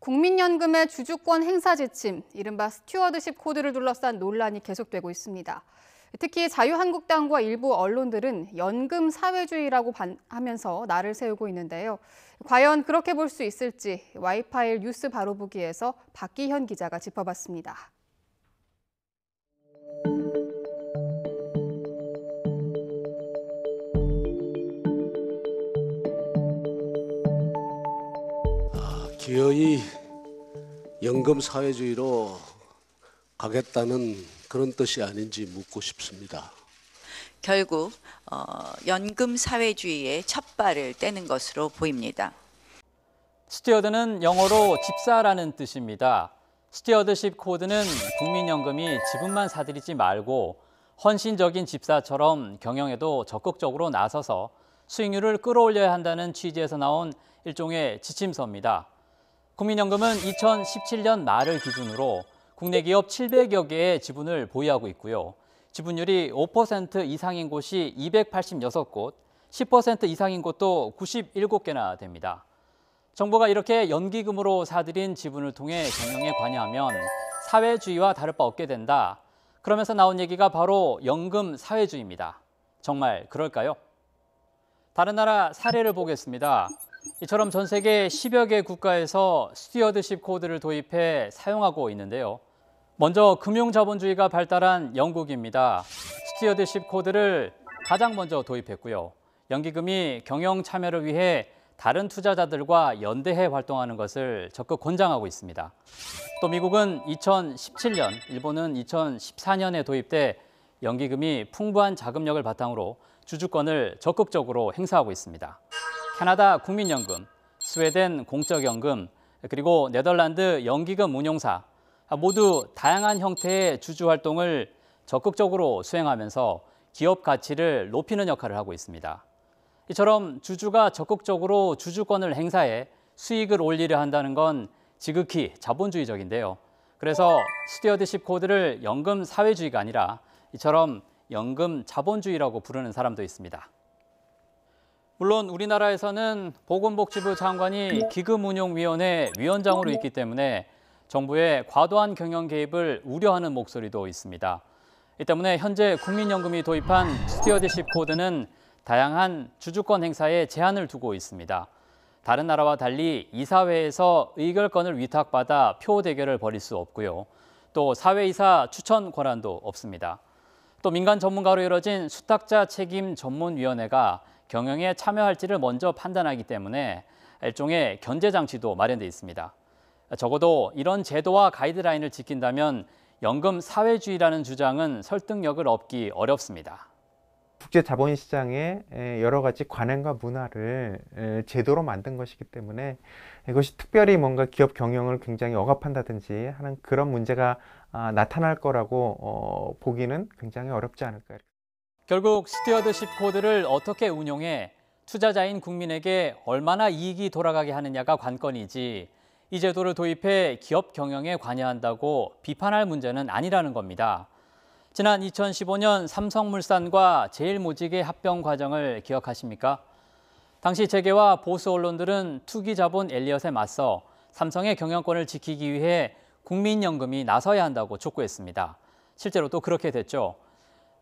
국민연금의 주주권 행사 지침, 이른바 스튜어드십 코드를 둘러싼 논란이 계속되고 있습니다. 특히 자유한국당과 일부 언론들은 연금 사회주의라고 하면서 날을 세우고 있는데요. 과연 그렇게 볼 수 있을지 와이파일 뉴스 바로보기에서 박기현 기자가 짚어봤습니다. 기어이 연금 사회주의로 가겠다는 그런 뜻이 아닌지 묻고 싶습니다. 결국 연금 사회주의의 첫 발을 떼는 것으로 보입니다. 스튜어드는 영어로 집사라는 뜻입니다. 스튜어드십 코드는 국민연금이 지분만 사들이지 말고 헌신적인 집사처럼 경영에도 적극적으로 나서서 수익률을 끌어올려야 한다는 취지에서 나온 일종의 지침서입니다. 국민연금은 2017년 말을 기준으로 국내 기업 700여 개의 지분을 보유하고 있고요. 지분율이 5% 이상인 곳이 286곳, 10% 이상인 곳도 97개나 됩니다. 정부가 이렇게 연기금으로 사들인 지분을 통해 경영에 관여하면 사회주의와 다를 바 없게 된다. 그러면서 나온 얘기가 바로 연금 사회주의입니다. 정말 그럴까요? 다른 나라 사례를 보겠습니다. 이처럼 전 세계 10여 개 국가에서 스튜어드십 코드를 도입해 사용하고 있는데요. 먼저 금융자본주의가 발달한 영국입니다. 스튜어드십 코드를 가장 먼저 도입했고요. 연기금이 경영 참여를 위해 다른 투자자들과 연대해 활동하는 것을 적극 권장하고 있습니다. 또 미국은 2017년, 일본은 2014년에 도입돼 연기금이 풍부한 자금력을 바탕으로 주주권을 적극적으로 행사하고 있습니다. 캐나다 국민연금, 스웨덴 공적연금, 그리고 네덜란드 연기금 운용사 모두 다양한 형태의 주주 활동을 적극적으로 수행하면서 기업 가치를 높이는 역할을 하고 있습니다. 이처럼 주주가 적극적으로 주주권을 행사해 수익을 올리려 한다는 건 지극히 자본주의적인데요. 그래서 스튜어드십 코드를 연금 사회주의가 아니라 이처럼 연금 자본주의라고 부르는 사람도 있습니다. 물론 우리나라에서는 보건복지부 장관이 기금운용위원회 위원장으로 있기 때문에 정부의 과도한 경영 개입을 우려하는 목소리도 있습니다. 이 때문에 현재 국민연금이 도입한 스튜어드십 코드는 다양한 주주권 행사에 제한을 두고 있습니다. 다른 나라와 달리 이사회에서 의결권을 위탁받아 표 대결을 벌일 수 없고요. 또 사회이사 추천 권한도 없습니다. 또 민간 전문가로 이뤄진 수탁자 책임 전문위원회가 경영에 참여할지를 먼저 판단하기 때문에 일종의 견제 장치도 마련돼 있습니다. 적어도 이런 제도와 가이드라인을 지킨다면 연금 사회주의라는 주장은 설득력을 얻기 어렵습니다. 국제 자본시장의 여러 가지 관행과 문화를 제도로 만든 것이기 때문에 이것이 특별히 뭔가 기업 경영을 굉장히 억압한다든지 하는 그런 문제가 나타날 거라고 보기는 굉장히 어렵지 않을까. 결국 스튜어드십 코드를 어떻게 운용해 투자자인 국민에게 얼마나 이익이 돌아가게 하느냐가 관건이지 이 제도를 도입해 기업 경영에 관여한다고 비판할 문제는 아니라는 겁니다. 지난 2015년 삼성물산과 제일모직의 합병 과정을 기억하십니까? 당시 재계와 보수 언론들은 투기자본 엘리엇에 맞서 삼성의 경영권을 지키기 위해 국민연금이 나서야 한다고 촉구했습니다. 실제로 또 그렇게 됐죠.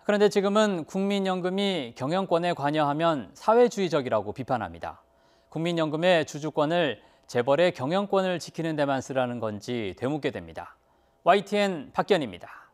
그런데 지금은 국민연금이 경영권에 관여하면 사회주의적이라고 비판합니다. 국민연금의 주주권을 재벌의 경영권을 지키는 데만 쓰라는 건지 되묻게 됩니다. YTN 박기현입니다.